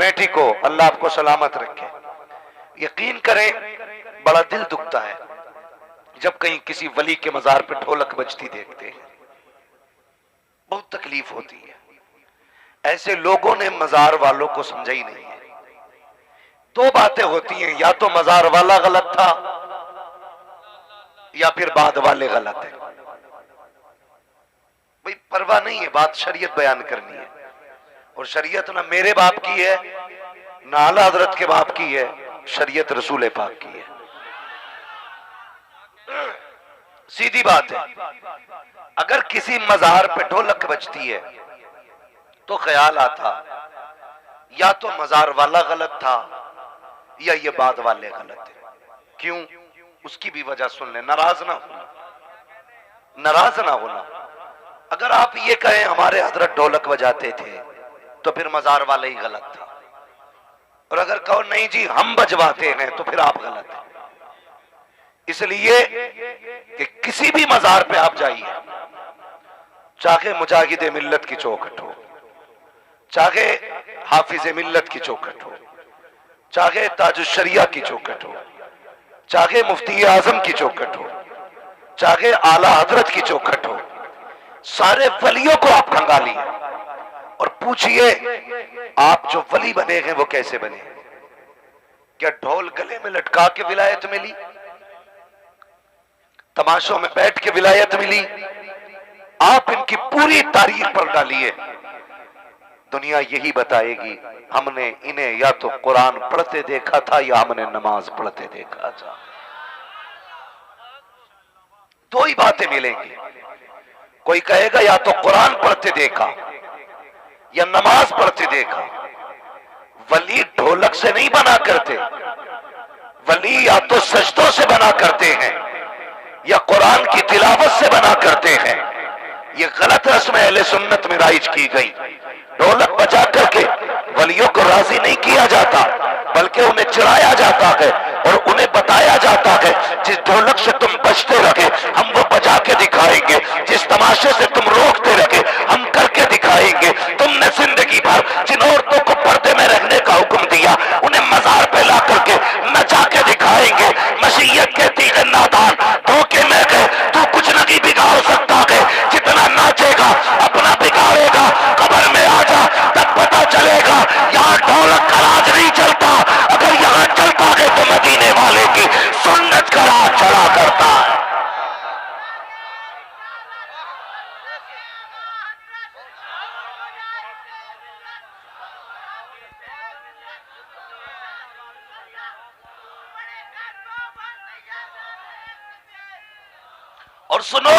बेटी को अल्लाह आपको सलामत रखे। यकीन करें बड़ा दिल दुखता है जब कहीं किसी वली के मजार पे ढोलक बजती देखते हैं, बहुत तकलीफ होती है। ऐसे लोगों ने मजार वालों को समझा ही नहीं है। दो बातें होती हैं, या तो मजार वाला गलत था या फिर बाद वाले गलत है। भाई परवाह नहीं है, बात शरीयत बयान करनी है, और शरीयत ना मेरे बाप की है ना आला हजरत के बाप की है, शरीयत रसूल पाक की है। सीधी बात है। अगर किसी मजार पे ढोलक बजती है तो ख्याल आता या तो मजार वाला गलत था या ये बाद वाले गलत है। क्यों? उसकी भी वजह सुन ले, नाराज ना होना, नाराज ना होना। अगर आप ये कहें हमारे हजरत ढोलक बजाते थे तो फिर मजार वाले ही गलत था, और अगर कहो नहीं जी हम बजवाते हैं तो फिर आप गलत हैं। इसलिए कि किसी भी मजार पे आप जाइए, चाहे मुजाहिद मिल्लत की चौखट हो, चाहे हाफिज मिल्लत की चौखट हो, चाहे ताजुश्शरिया की चौखट हो, चाहे मुफ्ती आजम की चौखट हो, चाहे आला हजरत की चौखट हो, सारे वलियों को आप खंगालिए और पूछिए आप जो वली बने हैं वो कैसे बने। क्या ढोल गले में लटका के विलायत मिली? तमाशों में बैठ के विलायत मिली? आप इनकी पूरी तारीख पर डालिए, दुनिया यही बताएगी हमने इन्हें या तो कुरान पढ़ते देखा था या हमने नमाज पढ़ते देखा था। दो ही बातें मिलेंगी। कोई कहेगा या तो कुरान पढ़ते देखा या नमाज पढ़ते देखा। वली ढोलक से नहीं बना करते, वली या तो सजदों से बना करते हैं या कुरान की तिलावत से बना करते हैं। ये गलत रस्म अहले सुन्नत में राइज की गई। ढोलक बजा करके वलियों को राजी नहीं किया जाता, बल्कि उन्हें चिढ़ाया जाता है और उन्हें बताया जाता है जिस ढोलक से तुम बजते रहे हम वो बजा के दिखाएंगे, जिस तमाशे से तुम रोकते रहे हम करके दिखाएंगे। तुमने जिंदगी भर जिन औरतों को पर्दे में रहने का हुक्म दिया उन्हें मजार पे ला करके नचा के दिखाएंगे। मशीयत कहती है नादान धोखे में गए, तू कुछ नहीं बिगाड़ सकता है, जितना नाचेगा अपना बिगाड़ेगा। कब्र में आ जा तब पता चलेगा यहाँ ढोलक का राज नहीं चलता, अगर यहाँ चलता है तो मदीने वाले की सुन्नत का राज चला करता है। और सुनो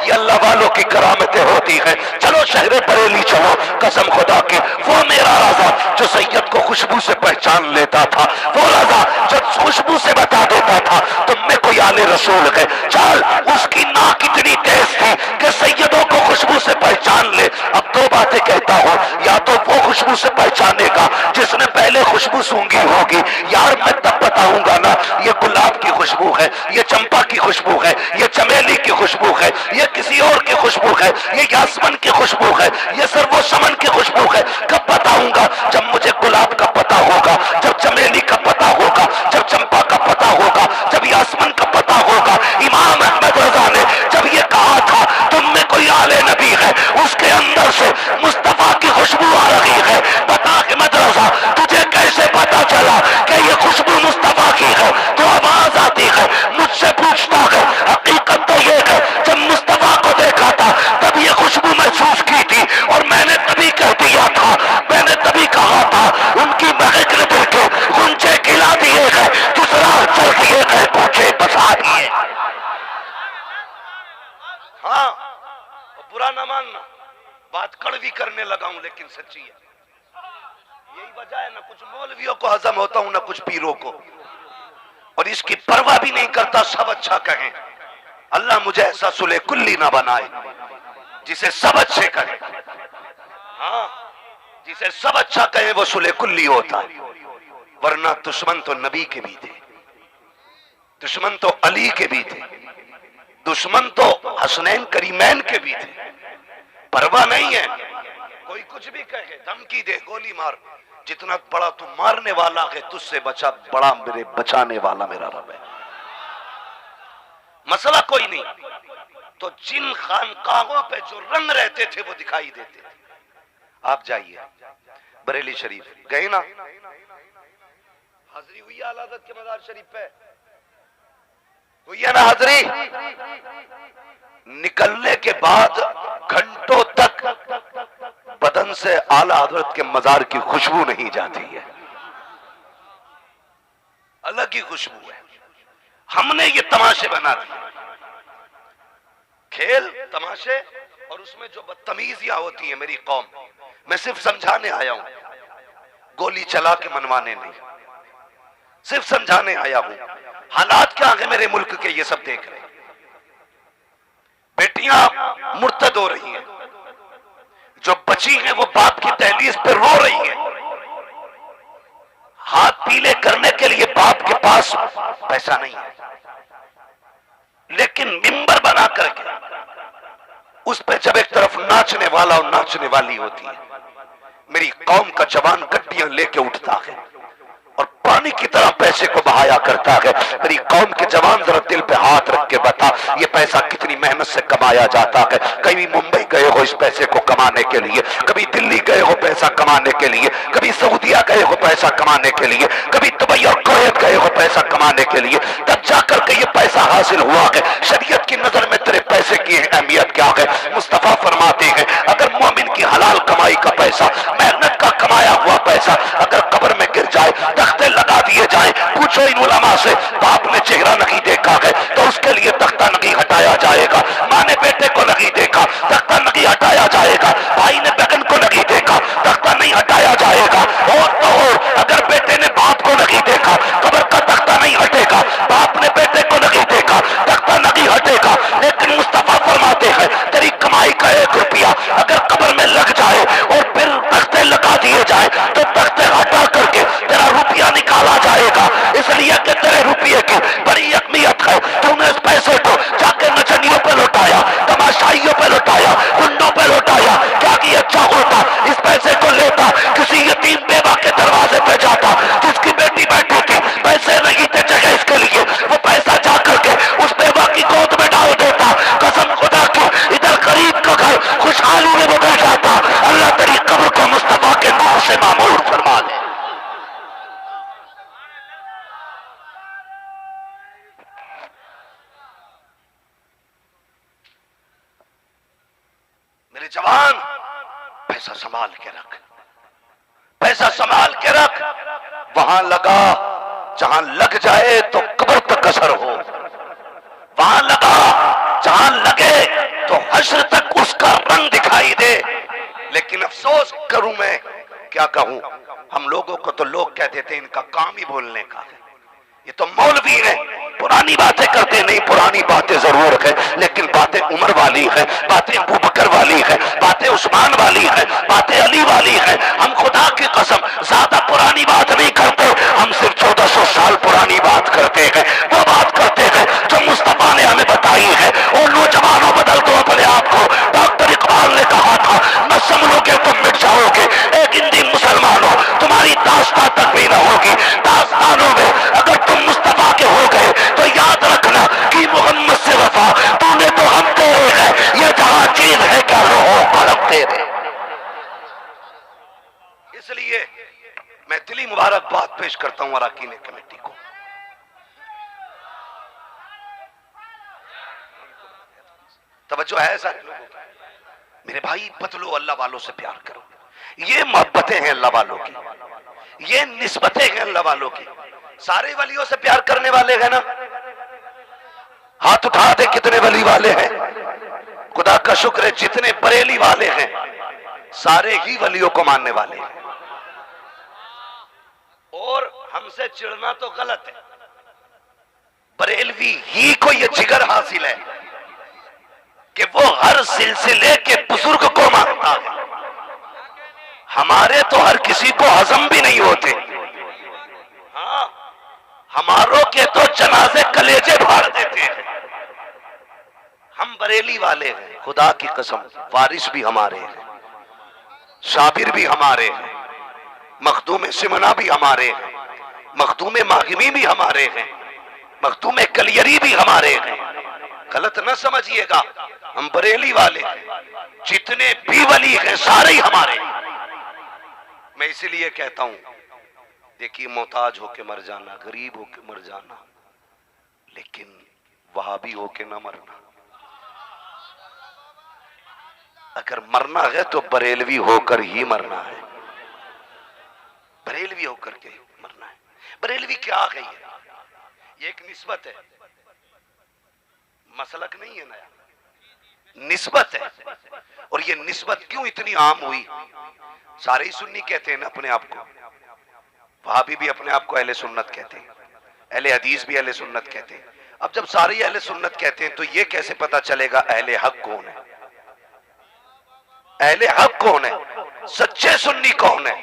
ये अल्लाह वालों की करामतें होती हैं। चलो शहरे बरेली चलो, कसम खुदा की वो मेरा राजा जो सैयद को खुशबू से पहचान लेता था, वो राजा जो खुशबू से बता देता था तुम में कोई आले रसूल है। चल उसकी नाक इतनी तेज थी कि सैयदों को खुशबू से पहचान ले। अब दो बातें कहता हूं, या तो वो खुशबू से पहचानेगा जिसने पहले खुशबू सूंघी होगी, यार मैं तब बताऊंगा ना ये गुलाब की खुशबू है, ये चंपा की खुशबू है, ये चमेली की खुशबू है, ये किसी और की खुशबू है, ये यास्मीन की खुशबू है, ये सर्वो समन की खुशबू है। कब बताऊंगा? जब मुझे गुलाब का पता होगा, जब चमेली का पता होगा, जब चंपा का पता होगा, जब यास्मीन का पता होगा। इमाम अहमद रजा ने जब ये कहा था तुम में कोई आले नबी है, उसके अंदर से मुस्तफा की खुशबू आ रही है। बता अहमद रजा तुझे कैसे पता चला कि ये खुशबू मुस्तफा की है? तो आवाज आती है, मुझसे पूछता है। हकीकत तो ये है जब मुस्तफा को देखा था तब ये खुशबू महसूस की थी, और मैंने तभी कह दिया था, मैंने तभी कहा था उनकी महक ने देखे गुंजे खिला दिए हैं, दूसरा चल दिए हैं, पूछे बसा दिए। हाँ बुरा ना मानना, बात कड़वी करने लगा हूं लेकिन सच्ची है। यही वजह है ना कुछ मौलवियों को हजम होता हूं ना कुछ पीरों को, और इसकी परवाह भी नहीं करता, सब अच्छा कहें। अल्लाह मुझे ऐसा सुले कुल्ली ना बनाए जिसे सब अच्छे कहें। हाँ जिसे सब अच्छा कहे वो सुले कुल्ली होता है, वरना दुश्मन तो नबी के भी थे, दुश्मन तो अली के भी थे, दुश्मन तो हसनैन करीमैन के भी थे। परवाह नहीं है, कोई कुछ भी कहे, धमकी दे, गोली मार, जितना बड़ा तू मारने वाला है, तुझसे बचा बड़ा मेरे बचाने वाला मेरा रब है। मसला कोई नहीं। तो जिन खानकाहों पे जो रंग रहते थे वो दिखाई देते थे। आप जाइए बरेली शरीफ गए ना, हाजरी हुई आला हज़रत के मज़ार शरीफ पे हुई है ना हाजरी। निकलने के बाद घंटों तक बदन से आला हज़रत के मज़ार की खुशबू नहीं जाती है, अलग ही खुशबू है। हमने ये तमाशे बना दिए, खेल तमाशे, और उसमें जो बदतमीजियां होती है मेरी कौम, मैं सिर्फ समझाने आया हूं, गोली चला के मनवाने नहीं, सिर्फ समझाने आया हूं। हालात क्या है मेरे मुल्क के, ये सब देख रहे हैं। बेटियां मुर्तद हो रही हैं, जो बची हैं वो बाप की दहलीज पे रो रही हैं। हाथ पीले करने के लिए बाप के पास पैसा नहीं है, लेकिन मिंबर बना करके उस पे जब एक तरफ नाचने वाला और नाचने वाली होती है, मेरी कौम का जवान गड्डियां लेके उठता है और पानी की तरह पैसे को बहाया करता है। मेरी कौम के जवान जरा दिल पे हाथ रख के बता, ये पैसा कितनी मेहनत से कमाया जाता है। कभी मुंबई गए हो इस पैसे को कमाने के लिए, कभी दिल्ली गए हो पैसा कमाने के लिए, कभी सऊदिया गए हो पैसा कमाने के लिए, कभी दुबई और कुवैत गए हो पैसा कमाने के लिए, तब जाकर के ये पैसा हासिल हुआ है। शरीयत की नजर में तेरे पैसे की अहमियत क्या है? मुस्तफा फरमाते हैं, अगर मोमिन की हलाल कमाई का पैसा, मेहनत का कमाया हुआ पैसा अगर कब्र में गिर जाए, तख्ते लगा दिए जाए, पूछो इन उलमा से, बाप ने चेहरा नहीं देखा है तो उसके लिए तख्ता नहीं हटाया जाएगा। माँ ने बेटे को नहीं देखा, तख्ता नहीं हटाया जाएगा। भाई ने बहन को नहीं देखा, तख्ता नहीं हटाया जाएगा। और तो और अगर बेटे ने बाप को नहीं देखा, कब्र का तख्ता नहीं हटेगा। बाप ने बेटे को नहीं देखा, तख्ता नहीं हटेगा। लेकिन मुस्तफा फरमाते हैं, तेरी कमाई का 1 रुपया अगर कब्र में लग जाए और फिर तख्ते लगा दिए जाए, तो तख्ते हटा करके तेरा रुपया निकाला जाएगा। इसलिए कि तेरे रुपये की बड़ी अहमियत है। तूने इस पैसे को जाके नचनियों पे लौटाया, तमाशाइयों पे लौटाया, गुंडों पे लौटाया। क्या कि अच्छा होता इस पैसे को लेता, किसी यतीम बेवा के दरवाजे पे जाता, जिसकी बेटी बैठी थी, पैसे नहीं थे जगह इसके लिए, वो पैसा जा करके उस बेवा की गोद में डाल देता। कसम खुदा की, इधर गरीब का घर खुशहाली में बदल जाता। अल्लाह तेरी कब्र को मुस्तफा के नूर से मामूर फरमा दे। मेरे जवान, पैसा संभाल के रख, पैसा संभाल के रख। वहां लगा जहां लग जाए तो कब्र तक असर हो, वहां लगा जहां लगे तो हश्र तक उसका रंग दिखाई दे। लेकिन अफसोस करूं मैं, क्या कहूं, हम लोगों को तो लोग कह देते हैं इनका काम ही बोलने का है, ये तो मौलवी है, पुरानी बातें करते नहीं। पुरानी बातें जरूर है, लेकिन बातें उमर वाली है, बातें अबू बकर वाली है, बातें उस्मान वाली है, बातें अली वाली है। हम खुदा की कसम ज्यादा पुरानी बात नहीं करते, हम सिर्फ 1400 साल पुरानी बात करते हैं। वो बात करते हैं जो मुस्तफा ने हमें बताई है। और नौजवानों, बदल दो अपने आप को। डॉक्टर इकबाल ने कहा था, न समझोगे तुम मिट जाओगे, एक हिंदी मुसलमानों तुम्हारी दास्तां तक भी न होगी। दास्तानों में अगर तुम मुस्तफा के हो गए तो याद रखना कि मोहम्मद से वफा तूने तो हम तेरे हैं, ये जहां चीज है क्या रोहो फलक तेरे। इसलिए मैं दिली मुबारकबाद पेश करता हूं अरकान कमेटी को। तवज्जो है सारे लोगों की। मेरे भाई बदलो, अल्लाह वालों से प्यार करो। ये मोहब्बतें हैं अल्लाह वालों की, ये निस्बतें हैं अल्लाह वालों की। सारे वलियों से प्यार करने वाले हैं ना? हाथ उठा दे कितने वली वाले हैं। खुदा का शुक्र है जितने बरेली वाले हैं सारे ही वलियों को मानने वाले हैं। और हमसे चिढ़ना तो गलत है, बरेलवी ही को यह जिगर हासिल है कि वो हर सिलसिले के बुजुर्ग को मानता है। हमारे तो हर किसी को हजम भी नहीं होते। हाँ, हमारों के तो जनाजे कलेजे फाड़ देते हैं। हम बरेली वाले हैं, खुदा की कसम। वारिस भी हमारे हैं, शाबिर भी हमारे हैं, मखदूम सिमना भी हमारे हैं, मखदूम मागिमी भी हमारे हैं, मखदूम कलियरी भी हमारे हैं। गलत न समझिएगा, हम बरेली वाले हैं, जितने भी वली हैं सारे ही हमारे। मैं इसलिए कहता हूं, देखिए मोहताज होके मर जाना, गरीब होके मर जाना, लेकिन वहाबी होके न मरना। अगर मरना है तो बरेलवी होकर ही मरना है, बरेलवी होकर के मरना है। बरेलवी क्या है? ये एक निस्बत है, मसलक नहीं है, नया निस्बत है। और ये निस्बत क्यों इतनी आम हुई? सारे ही सुन्नी कहते हैं ना अपने आप को, वहाबी भी अपने आप को अहले सुन्नत कहते हैं, अहले हदीस भी अहले सुन्नत कहते हैं। अब जब सारे अहले सुन्नत कहते हैं तो ये कैसे पता चलेगा अहले हक कौन है? अहले हक कौन है? सच्चे सुन्नी कौन है?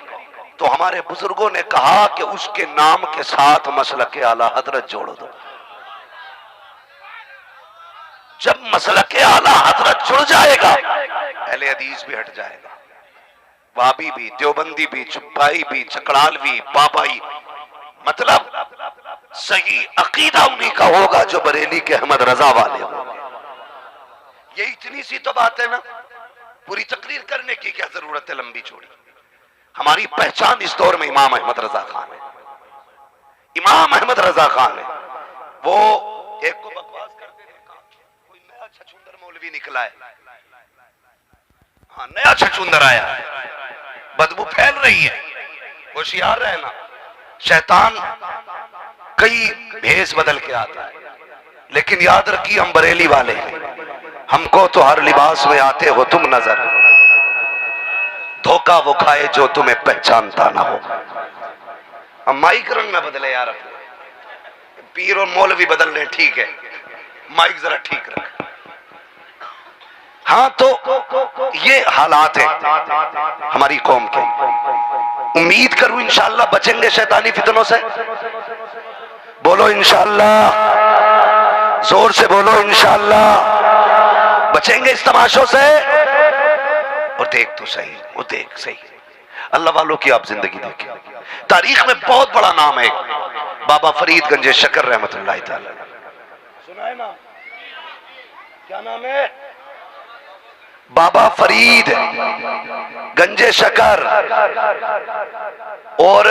तो हमारे बुजुर्गों ने कहा कि उसके नाम के साथ मसलक आला हजरत जोड़ दो। जब मसलक आला हजरत जुड़ जाएगा, अहले हदीस भी हट जाएगा, वाबी भी, देवबंदी भी, चुप्पाई भी, चकड़ालवी, बाबाई, मतलब सही अकीदा उन्हीं का होगा जो बरेली के अहमद रजा वाले हो। ये इतनी सी तो बात है ना, पूरी तकरीर करने की क्या जरूरत है लंबी चौड़ी? हमारी पहचान इस दौर में इमाम अहमद रजा खान है। इमाम अहमद रजा खान है। वो एक को बकवास करते थे, कोई नया छछूंदर मौलवी निकला है, हाँ नया छछूंदर आया है, बदबू फैल रही है, होशियार रहना, शैतान कई भेष बदल के आता है। लेकिन याद रखिए हम बरेली वाले हैं, हमको तो हर लिबास में आते हो तुम नजर, धोखा वो खाए जो तुम्हें पहचानता ना हो। अब माइक रंग ना बदले यार, अपने पीर और मौलवी बदल रहे, ठीक है, माइक जरा ठीक रख। हाँ तो ये हालात है हमारी कौम के। उम्मीद करूं इंशाअल्लाह बचेंगे शैतानी फितनों से। बोलो इंशाअल्लाह, जोर से बोलो इंशाअल्लाह। बचेंगे इस तमाशों से। और देख तो सही, वो देख सही, अल्लाह वालों की आप जिंदगी देखें। तारीख में बहुत बड़ा नाम है बाबा फरीद गंजे शकर रहमतुल्लाह तआला। सुना है ना? क्या नाम है? बाबा फरीद गंजे शकर। और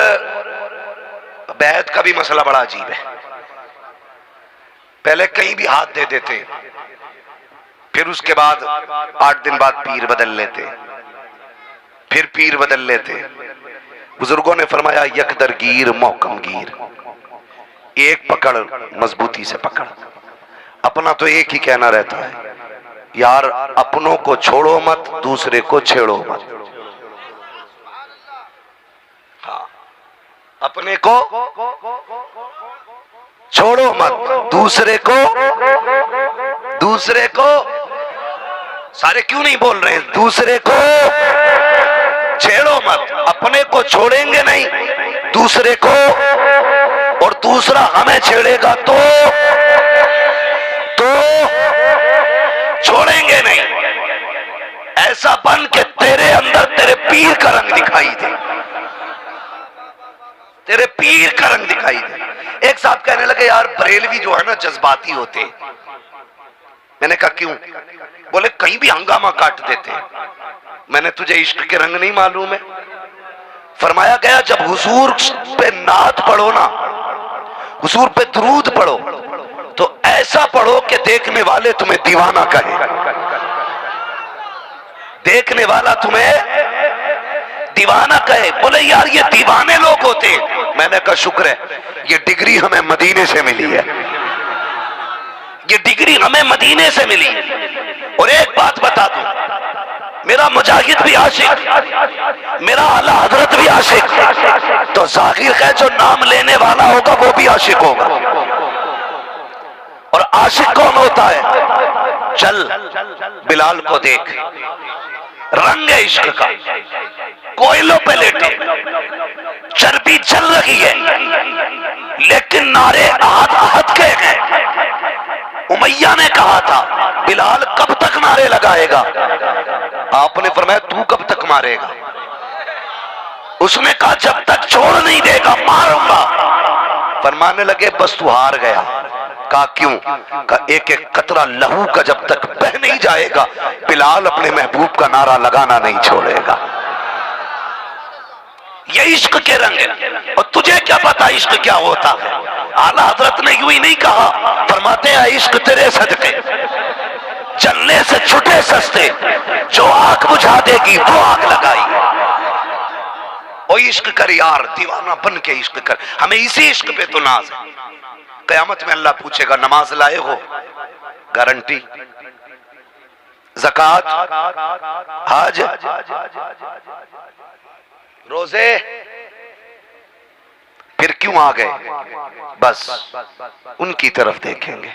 बैत का भी मसला बड़ा अजीब है। पहले कहीं भी हाथ दे देते, फिर उसके बाद 8 दिन बाद पीर बदल लेते, फिर पीर बदल लेते। बुजुर्गों ने फरमाया यकदरगीर मौकमगीर, एक पकड़ मजबूती से पकड़। अपना तो एक ही कहना रहता है, यार अपनों को छोड़ो मत, दूसरे को छेड़ो मत। हाँ, अपने को छोड़ो मत, दूसरे को सारे क्यों नहीं बोल रहे हैं? दूसरे को छेड़ो मत। अपने को छोड़ेंगे नहीं, दूसरे को, और दूसरा हमें छेड़ेगा तो छोड़ेंगे नहीं। ऐसा बन के तेरे अंदर तेरे पीर का रंग दिखाई दे, तेरे पीर का रंग दिखाई दे। एक साहब कहने लगे यार बरेलवी जो है ना जज्बाती होते। मैंने कहा क्यों? बोले कहीं भी हंगामा काट देते। मैंने तुझे इश्क के रंग नहीं मालूम है? फरमाया गया जब हुजूर पे नात पढ़ो ना, हुजूर पे दरूद पढ़ो, तो ऐसा पढ़ो कि देखने वाले तुम्हें दीवाना कहे, देखने वाला तुम्हें दीवाना कहे। बोले यार ये दीवाने लोग होते। मैंने कहा शुक्र है, ये डिग्री हमें मदीने से मिली है, ये डिग्री हमें मदीने से मिली। और एक बात बता दूं, मेरा मुजाहिद भी आशिक, मेरा आला हजरत भी आशिक, तो जाहिर है जो नाम लेने वाला होगा वो भी आशिक होगा। और आशिक कौन होता है? चल बिलाल को देख, रंग है इश्क का, कोयलों पे लेटे, चर्बी चल रही है, लेकिन नारे आहद आहद के हैं। उमैया ने कहा था बिलाल कब तक नारे लगाएगा? आपने फरमाया तू कब तक मारेगा? उसने कहा जब तक छोड़ नहीं देगा मारूंगा। फरमाने लगे बस तू हार गया। कहा क्यों? कहा एक एक कतरा लहू का जब तक बह नहीं जाएगा बिलाल अपने महबूब का नारा लगाना नहीं छोड़ेगा। ये इश्क के रंग है। और तुझे क्या पता इश्क क्या होता है? आला हजरत ने यूं ही नहीं कहा, फरमाते हैं इश्क तेरे सदके जलने से छुटे सस्ते, जो आग बुझा देगी वो आग लगाई। ओ इश्क कर यार, दीवाना बन के इश्क कर, हमें इसी इश्क पे तो नाज है। कयामत में अल्लाह पूछेगा नमाज लाए हो? गारंटी। ज़कात, हज, रोजे, फिर क्यों आ गए? बस उनकी तरफ देखेंगे।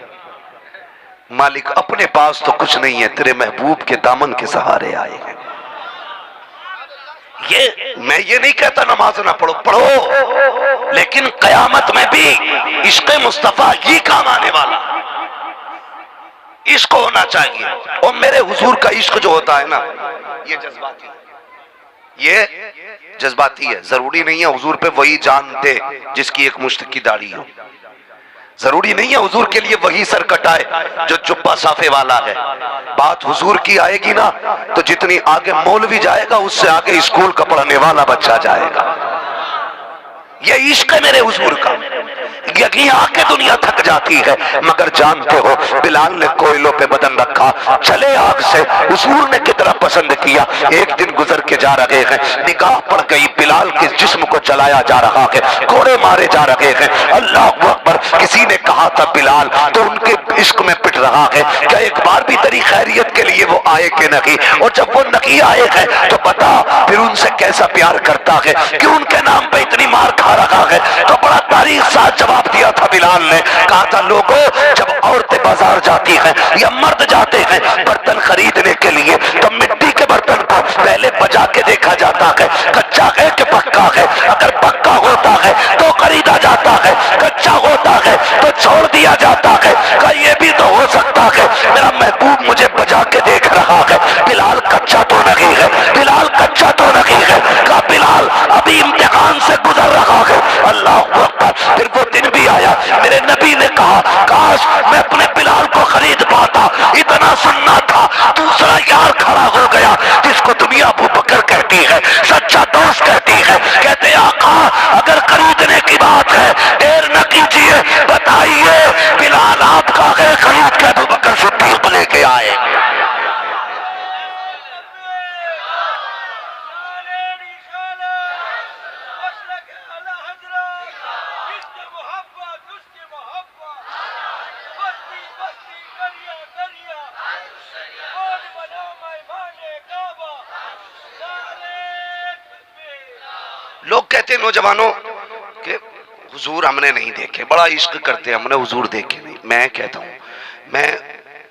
मालिक अपने पास तो कुछ नहीं है, तेरे महबूब के दामन के सहारे आए हैं। मैं ये नहीं कहता नमाज ना पढ़ो, पढ़ो, लेकिन कयामत में भी इश्क़ मुस्तफा ही काम आने वाला। इश्क होना चाहिए। और मेरे हुजूर का इश्क जो होता है ना, ये जज्बाती, ये जज्बाती है। जरूरी नहीं है हुजूर पे वही जान दे जिसकी एक मुश्त की दाढ़ी हो। जरूरी नहीं है हुजूर के लिए वही सर कटाए जो जुब्बा साफे वाला है। बात हुजूर की आएगी ना तो जितनी आगे मौलवी जाएगा उससे आगे स्कूल का पढ़ने वाला बच्चा जाएगा। ये इश्क है मेरे हुजूर का। यही आके दुनिया थक जाती है, मगर जानते हो बिलाल ने कोयलों पे बदन रखा, चले आग से हुजूर ने कितना पसंद किया। एक दिन गुजर के जा रहे हैं, निगाह पड़ गई बिलाल के जिस्म को जलाया जा रहा है, घोड़े मारे जा रहे हैं। अल्लाह अकबर। किसी ने कहा था बिलाल तो उनके इश्क में पिट रहा है, क्या एक बार भी तेरी खैरियत के लिए वो आए कि नहीं? और जब वो नहीं आए हैं तो बता फिर उनसे कैसा प्यार करता है, क्यों उनके नाम पे इतनी मार खा रहा है? तो बड़ा तारीख साथ जवाब दिया था बिलाल ने। कहा था लोगों, जब औरतें बाजार जाती हैं या मर्द जाते हैं बर्तन खरीदने के लिए तो मिट्टी के बर्तन को पहले बजा के देखा जाता है, कच्चा है कि पक्का है। अगर पक्का होता है तो खरीदा जाता है, कच्चा होता है तो छोड़ दिया जाता है। का ये भी तो हो सकता है मेरा महबूब मुझे बजा के देख रहा है, बिलाल कच्चा तो नहीं है, बिलाल कच्चा तो नहीं है। का बिलाल अभी इम्तिहान से गुजर रहा है। अल्लाह अकबर। फिर वो दिन भी आया, मेरे नबी ने कहा काश मैं अपने बिलाल को खरीद पाता, इतना सुनना था। दूसरा यार खड़ा हो गया जिसको दुनिया अबू बकर कहती है, सच्चा दोस्त कहती है। कहते आका अगर खरीदने की बात है देर न कीजिए, बताइए बिलाल आपका है, खरीद के अबू बकर सिद्दीक लेके आए। लोग कहते हैं नौजवानों कि हुजूर हमने नहीं देखे, बड़ा इश्क करते हैं, हमने हुजूर देखे नहीं। मैं कहता हूँ, मैं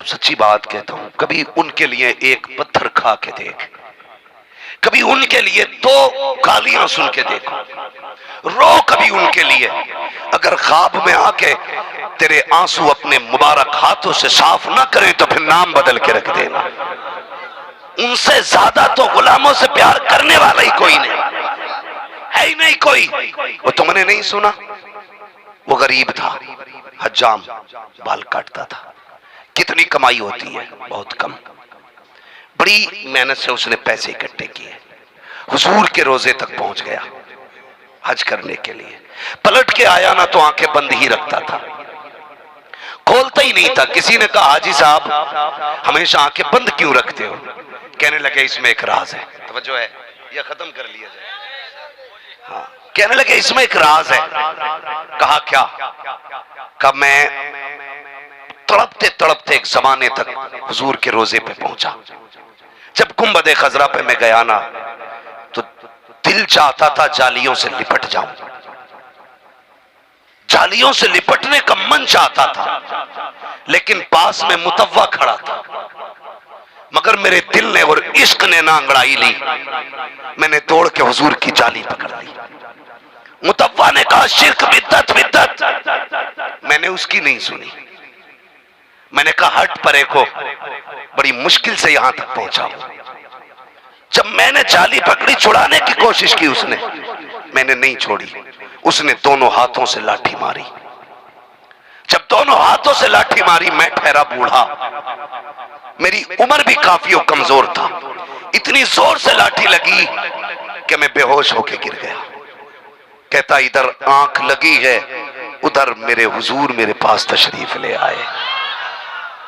सच्ची बात कहता हूँ, कभी उनके लिए एक पत्थर खा के देख, कभी उनके लिए दो गालियां सुन के देखो, रो कभी उनके लिए। अगर ख्वाब में आके तेरे आंसू अपने मुबारक हाथों से साफ ना करे तो फिर नाम बदल के रख देना। उनसे ज्यादा तो गुलामों से प्यार करने वाला ही कोई नहीं है, ही नहीं कोई। वो तुमने नहीं सुना, वो गरीब था, हज्जाम, बाल काटता था। कितनी कमाई होती है? बहुत कम। बड़ी मेहनत से उसने पैसे इकट्ठे किए, हुजूर के रोजे तक पहुंच गया हज करने के लिए। पलट के आया ना तो आंखें बंद ही रखता था, खोलता ही नहीं था। किसी ने कहा हाजी साहब हमेशा आंखें बंद क्यों रखते हो? कहने लगे इसमें एक राज है। तवज्जो है, यह खत्म कर लिया जाए। हाँ, कहने लगे इसमें एक राज है। कहा क्या? कहा मैं तड़पते तड़पते एक जमाने तक हुजूर के रोजे पे पहुंचा। जब गुंबद खजरा पे मैं गया ना तो दिल चाहता था जालियों से लिपट जाऊं, जालियों से लिपटने का मन चाहता था, लेकिन पास में मुतव्वा खड़ा था। मगर मेरे दिल ने और इश्क ने ना अंगड़ाई ली, मैंने दौड़ के हुजूर की जाली पकड़ ली। मुतव्वा ने कहा शिर्क बिद्दत बिद्दत, मैंने उसकी नहीं सुनी। मैंने कहा हट परे को, बड़ी मुश्किल से यहां तक पहुंचा। जब मैंने जाली पकड़ी, छुड़ाने की कोशिश की उसने, मैंने नहीं छोड़ी। उसने दोनों हाथों से लाठी मारी। जब दोनों हाथों से लाठी मारी, मैं ठहरा बूढ़ा, मेरी उम्र भी काफी कमजोर था। इतनी जोर से लाठी लगी कि मैं बेहोश होके गिर गया। कहता इधर आंख लगी है, उधर मेरे हुजूर मेरे पास तशरीफ ले आए।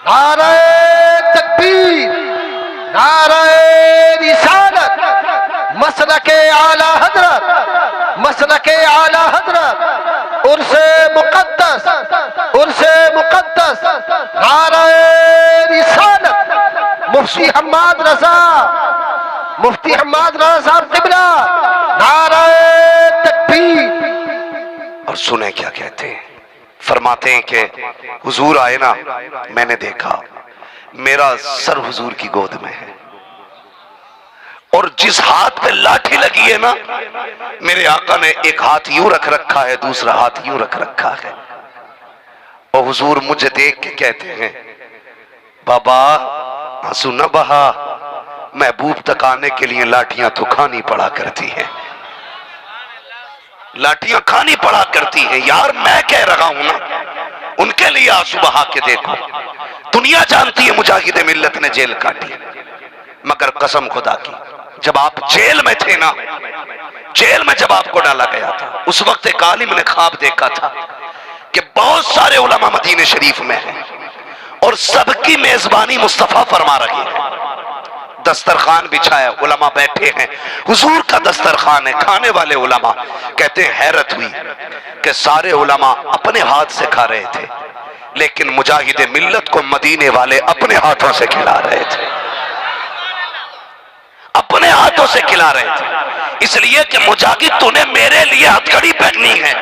नारे तकबीर, नारे रिसालत, मसलके आला हजरत, मसलके आला हजरत, उर्से मुकद्दस, उर्से मुकद्दस, नारे रिसालत, मुफ्ती हम्माद रजा, मुफ्ती हम्माद रजा साहब किबला, नारे तकबीर। और सुने क्या कहते हैं, फरमाते हैं कि हुजूर आए ना, मैंने देखा मेरा सर हुजूर की गोद में है, और जिस हाथ पे लाठी लगी है ना, मेरे आका ने एक हाथ यूं रख रखा है, दूसरा हाथ यूं रख रखा है। और हुजूर मुझे देख के कहते हैं, बाबा आंसू न बहा, महबूब तक आने के लिए लाठियां तो खानी पड़ा करती हैं, लाठियां खानी पड़ा करती हैं। यार मैं कह रहा हूं ना, उनके लिए आंसू बहा के देखो। दुनिया जानती है मुजाहिद मिल्लत ने जेल काटी, मगर कसम खुदा की, जब आप जेल में थे ना, जेल में जब आपको डाला गया था, उस वक्त एक आलिम ने ख्वाब देखा था कि बहुत सारे उलमा मदीने शरीफ में हैं और सबकी मेजबानी मुस्तफा फरमा रही है। दस्तरखान बिछाया, उलमा बैठे हैं, हुजूर का दस्तरखान है, खाने वाले उलमा। कहते हैं हैरत हुई कि सारे उलमा अपने हाथ से खा रहे थे, लेकिन मुजाहिद मिल्लत को मदीने वाले अपने हाथों से खिला रहे थे, अपने हाथों से खिला रहे थे। इसलिए कि मुजाहिद तूने मेरे लिए हथकड़ी पहनी है,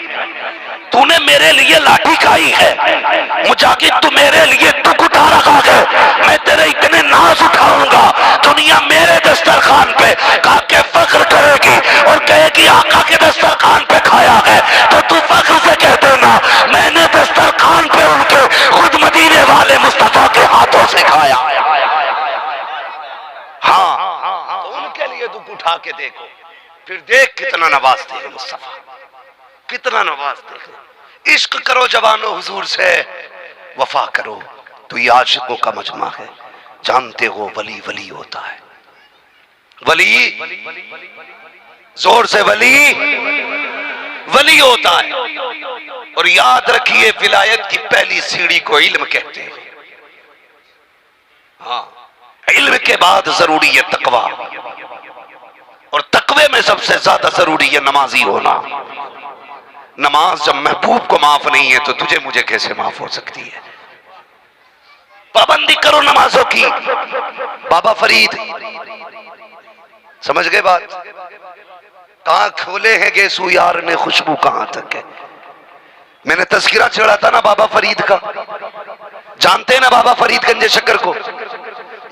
तूने मेरे लिए लाठी खाई है, मुजाहिद तू मेरे लिए दुख उठा रखा है, मैं तेरे इतने नाज उठाऊंगा, दुनिया मेरे दस्तरखान पे खा के फख्र करेगी और कहेगी आका के दस्तरखान पे खाया है, तो तू फख्र से कह देना मैंने दस्तरखान पे उनके खुद मदीने वाले मुस्तफा के हाथों से खाया। हाँ, तो उनके लिए दुख उठा के देखो, फिर देख कितना नवाजते हैं मुस्तफा, कितना नवाजते हैं। इश्क करो जवानो हुजूर से, वफा करो तो ये आशिकों का मजमा है। जानते हो वली वली होता है, वली जोर से वली वली होता है। और याद रखिए विलायत की पहली सीढ़ी को इल्म कहते हैं। हाँ, इल्म के बाद जरूरी है तकवा, और तकवे में सबसे ज्यादा जरूरी है नमाजी होना। नमाज जब महबूब को माफ नहीं है तो तुझे मुझे कैसे माफ हो सकती है। पाबंदी करो नमाजों की। बाबा फरीद, समझ गए बात? कहां खोले हैं गेसू यार ने खुशबू कहां तक है। मैंने तस्किरा चढ़ा था ना बाबा फरीद का, जानते हैं ना बाबा फरीद गंजे शक्कर को?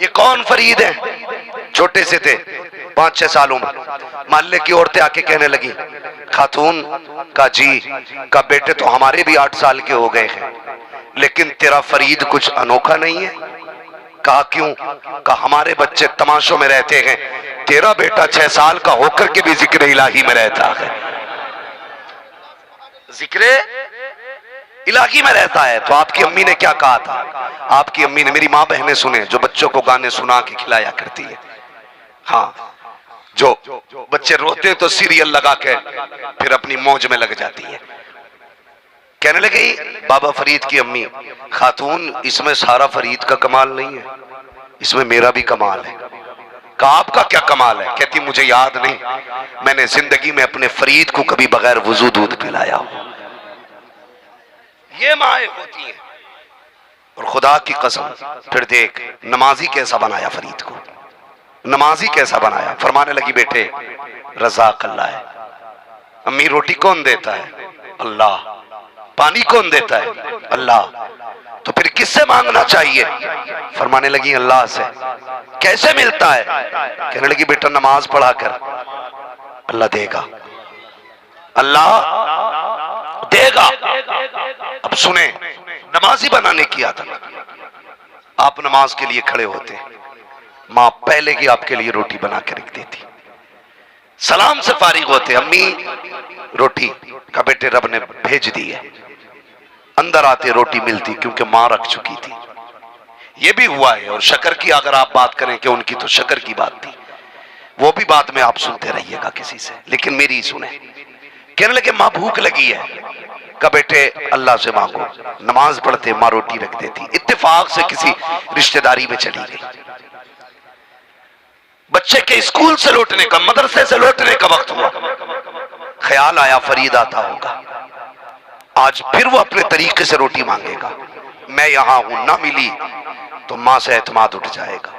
ये कौन फरीद है? छोटे से थे 5-6 सालों में, मोहल्ले की औरतें आके कहने लगी, खातून का जी का बेटे तो हमारे भी 8 साल के हो गए हैं, लेकिन तेरा फरीद कुछ अनोखा नहीं है। कहा क्यों? कहा हमारे बच्चे तमाशों में रहते हैं, तेरा बेटा 6 साल का होकर के भी जिक्र इलाही में रहता है, जिक्र इलाही में रहता है। तो आपकी अम्मी ने क्या कहा था? आपकी अम्मी ने, मेरी माँ बहनें सुने जो बच्चों को गाने सुना के खिलाया करती है। हाँ, जो बच्चे रोते हैं तो सीरियल लगा के फिर अपनी मौज में लग जाती है। कहने लगी बाबा फरीद की अम्मी, खातून इसमें सारा फरीद का कमाल नहीं है, इसमें मेरा भी कमाल है। कहा आपका क्या कमाल है? कहती मुझे याद नहीं, मैंने जिंदगी में अपने फरीद को कभी बगैर वुजू दूध पिलाया हो। ये माएँ होती हैं। और खुदा की कसम, फिर देख नमाजी कैसा बनाया फरीद को, नमाजी कैसा बनाया। फरमाने लगी बेटे रज़ाक अल्लाह है। अम्मी रोटी कौन देता है? अल्लाह। पानी कौन देता है? अल्लाह। तो फिर किससे मांगना चाहिए? फरमाने लगी अल्लाह से। कैसे मिलता है? कहने लगी बेटा नमाज पढ़ा कर अल्लाह देगा, अल्लाह देगा। अब सुने, नमाजी बनाने की आदत। आप नमाज के लिए खड़े होते, माँ पहले ही आपके लिए रोटी बना के रख देती, सलाम से फारिग होते अम्मी रोटी का बेटे रब ने भेज दी है। अंदर आते रोटी मिलती क्योंकि मां रख चुकी थी। ये भी हुआ है। और शक्कर की अगर आप बात करें कि उनकी तो शक्कर की बात थी, वो भी बात में आप सुनते रहिएगा किसी से, लेकिन मेरी ही सुने। कहने लगे मां भूख लगी है। का बेटे अल्लाह से मांगो। नमाज पढ़ते मां रोटी रख देती। इत्तेफाक से किसी रिश्तेदारी में चली गई। बच्चे के स्कूल से लौटने का, मदरसे से लौटने का वक्त हुआ। ख्याल आया फरीद आता होगा, आज फिर वो अपने तरीके से रोटी मांगेगा। मैं यहां हूं, ना मिली तो मां से एतमाद उठ जाएगा।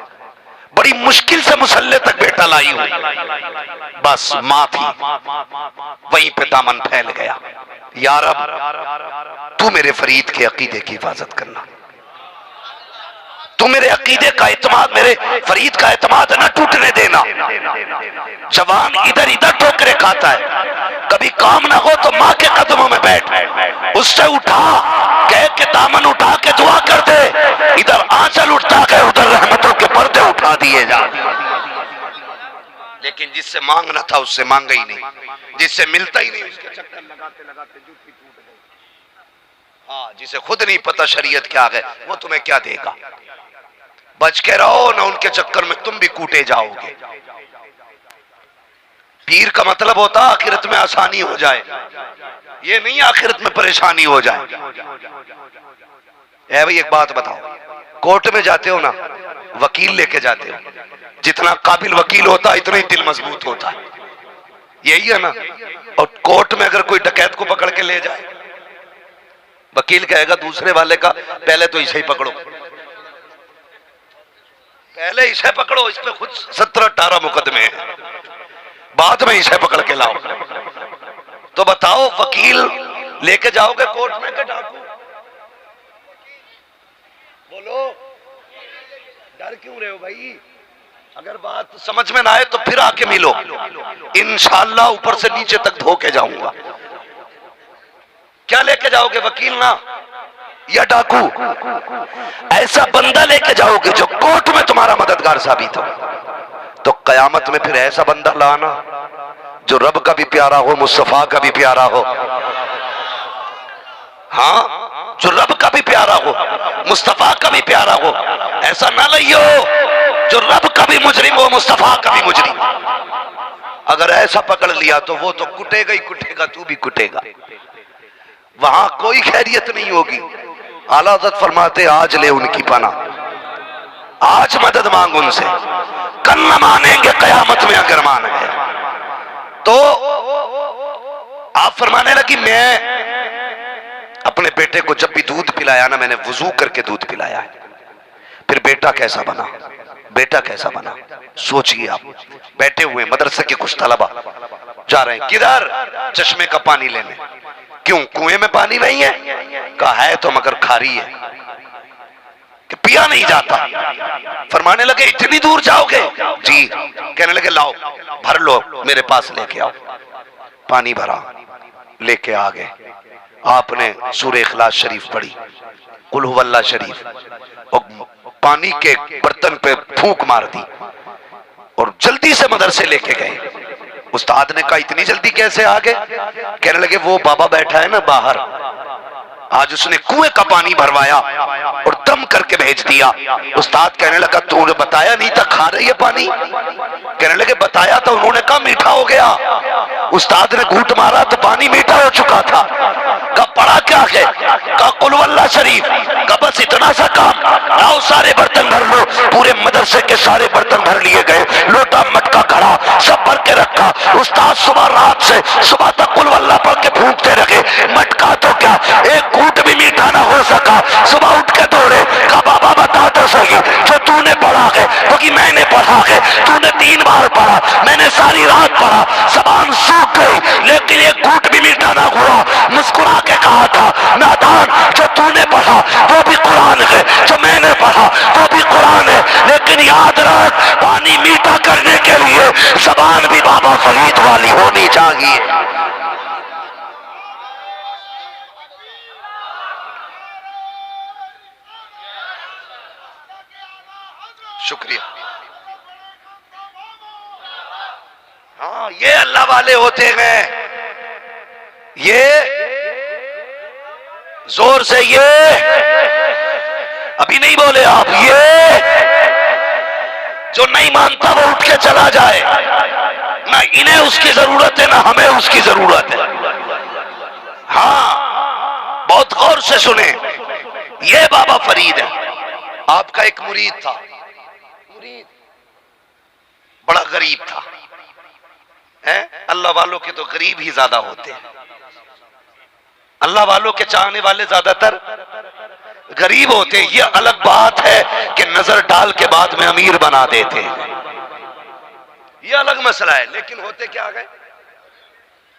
बड़ी मुश्किल से मुसल्ले तक बेटा लाई हुई, बस मां थी। वहीं पे दामन फैल गया। या रब, तू मेरे फरीद के अकीदे की हिफाजत करना, तू मेरे अकीदे का एतमाद, मेरे फरीद का एतमाद न टूटने देना। जवान इधर इधर ठोकरे खाता है, कभी काम ना हो तो मां के कदमों में बैठ, उससे उठा कह के दामन उठा के दुआ कर दे। इधर आंचल उठता है, उधर रहमतों के पर्दे उठा दिए जा। लेकिन जिससे मांगना था उससे मांगा ही नहीं, जिससे मिलता ही नहीं उसके चक्कर लगाते लगाते जूती टूट गई। हाँ, जिसे खुद नहीं पता शरीयत क्या है वो तुम्हें क्या देगा। बच के रहो ना, उनके चक्कर में तुम भी कूटे जाओगे। पीर का मतलब होता आखिरत में आसानी हो जाए, ये नहीं आखिरत में परेशानी हो जाए। ए भाई एक बात बताओ, कोर्ट में जाते हो ना, वकील लेके जाते हो, जितना काबिल वकील होता है इतना ही दिल मजबूत होता है, यही है ना। और कोर्ट में अगर कोई डकैत को पकड़ के ले जाए, वकील कहेगा दूसरे वाले का पहले तो इसे ही पकड़ो, पहले इसे पकड़ो, इस पे खुद 17-18 मुकदमे हैं, बाद में इसे पकड़ के लाओ। तो बताओ वकील लेके जाओगे कोर्ट में के डाकू? बोलो, डर क्यों रहे हो भाई? अगर बात समझ में ना आए तो फिर आके मिलो, इंशाअल्लाह ऊपर से नीचे तक धो के जाऊंगा। क्या लेके जाओगे, वकील ना या डाकू? ऐसा बंदा लेके जाओगे जो कोर्ट में तुम्हारा मददगार साबित हो। तो कयामत में फिर ऐसा बंदा लाना जो रब का भी प्यारा हो, मुस्तफा का भी प्यारा हो। हाँ, जो रब का भी प्यारा हो, मुस्तफा का भी प्यारा हो। ऐसा ना लियो जो रब का भी मुजरिम हो, मुस्तफा का भी मुजरिम। अगर ऐसा पकड़ लिया तो वो तो कुटेगा ही कुटेगा, तू भी कुटेगा, वहां कोई खैरियत नहीं होगी। आला हज़रत फरमाते आज ले उनकी पना, आज मदद मांग उनसे, कल न मानेंगे कयामत में अगर मान गए। तो आप फरमाने लगी मैं अपने बेटे को जब भी दूध पिलाया ना, मैंने वुजू करके दूध पिलाया है। फिर बेटा कैसा बना, बेटा कैसा बना, सोचिए आप। बैठे हुए मदरसे के कुछ तलबा जा रहे हैं, किधर? चश्मे का पानी लेने। क्यों, कुएं में पानी नहीं है? कहा है तो मगर खारी है कि पिया नहीं जाता। फरमाने लगे इतनी दूर जाओगे? जी। कहने लगे लाओ भर लो, मेरे पास लेके आओ। पानी भरा, लेके आ गए। आपने सूरह इखलास शरीफ पढ़ी, कुल हुवल्लाह शरीफ, और पानी के बर्तन पे फूंक मार दी और जल्दी से मदरसे लेके गए। उस्ताद ने कहा इतनी जल्दी कैसे आ गए? कहने लगे वो बाबा बैठा है ना बाहर, आज उसने कुएं का पानी भरवाया और दम करके भेज दिया। उस्ताद कहने लगा तूने बताया नहीं था खा रही है पानी? कहने लगे बताया था, उन्होंने कहा मीठा हो गया। उस्ताद ने घूंट मारा तो पानी मीठा हो चुका था। कहा पढ़ा क्या है? कहा कुल वल्लाह शरीफ। कहा बस इतना सा काम, आओ सारे बर्तन भर लो। पूरे मदरसे के सारे बर्तन भर लिए गए, लोटा मटका घड़ा सब भर के रखा। उस्ताद सुबह रात से सुबह तक कुल वल्लाह पढ़ के फूंकते रहे। मटका तो क्या एक घूंट भी मीठा ना हो सका। सुबह उठ के दौड़े, कहा बाबा बता तो सही जो तूने पढ़ा है। क्योंकि मैंने पढ़ा है, तूने 3 बार पढ़ा, मैंने सारी रात पढ़ा, जबान सूख गई लेकिन एक घूंट भी मीठा ना हुआ। मुस्कुरा के कहा था नादान जो तूने पढ़ा वो भी कुरान है, जो मैंने पढ़ा वो भी कुरान है। लेकिन याद रख पानी मीठा करने के लिए जबान भी बाबा फरीद वाली होनी चाहिए। शुक्रिया। हाँ हाँ, ये अल्लाह वाले होते हैं। ये जोर से ये अभी नहीं बोले आप, ये जो नहीं मानता वो उठ के चला जाए, ना इन्हें उसकी जरूरत है ना हमें उसकी जरूरत है। हाँ, बहुत गौर से सुने, ये बाबा फरीद है। आपका एक मुरीद था, मुरीद बड़ा गरीब था, है? अल्लाह वालों के तो गरीब ही ज्यादा होते हैं, अल्लाह वालों के चाहने वाले ज्यादातर गरीब होते हैं। ये अलग बात है कि नजर डाल के बाद में अमीर बना देते हैं, ये अलग मसला है, लेकिन होते क्या गए,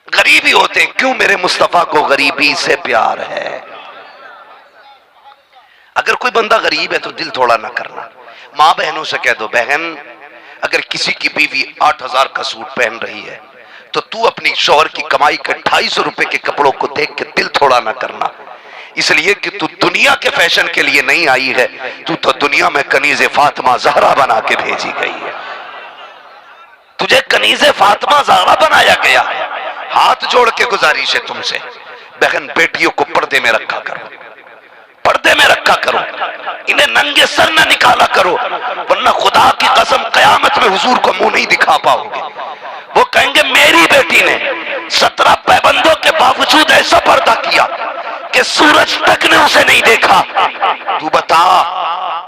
गरीब ही होते हैं। क्यों? मेरे मुस्तफा को गरीबी से प्यार है। अगर कोई बंदा गरीब है तो दिल थोड़ा ना करना। मां बहनों से कह दो, बहन अगर किसी की बीवी 8,000 का सूट पहन रही है तो तू अपनी शौहर की कमाई के 250 रुपए के कपड़ों को देख के दिल थोड़ा ना करना, इसलिए कि तू दुनिया के फैशन के लिए नहीं आई है, तू तो दुनिया में कनीज़े फातिमा ज़हरा बना के भेजी गई है। तुझे कनीज़े फातिमा ज़हरा बनाया गया है। हाथ जोड़ के गुजारिश है तुमसे, बहन बेटियों को पर्दे में रखा करो, पर्दे में रखा करो, इन्हें नंगे सर न निकाला करो, वरना खुदा की कसम कयामत में हुजूर को मुंह नहीं दिखा पाओगे। वो कहेंगे मेरी बेटी ने 17 पाबंदों के बावजूद ऐसा पर्दा किया कि सूरज तक ने उसे नहीं देखा,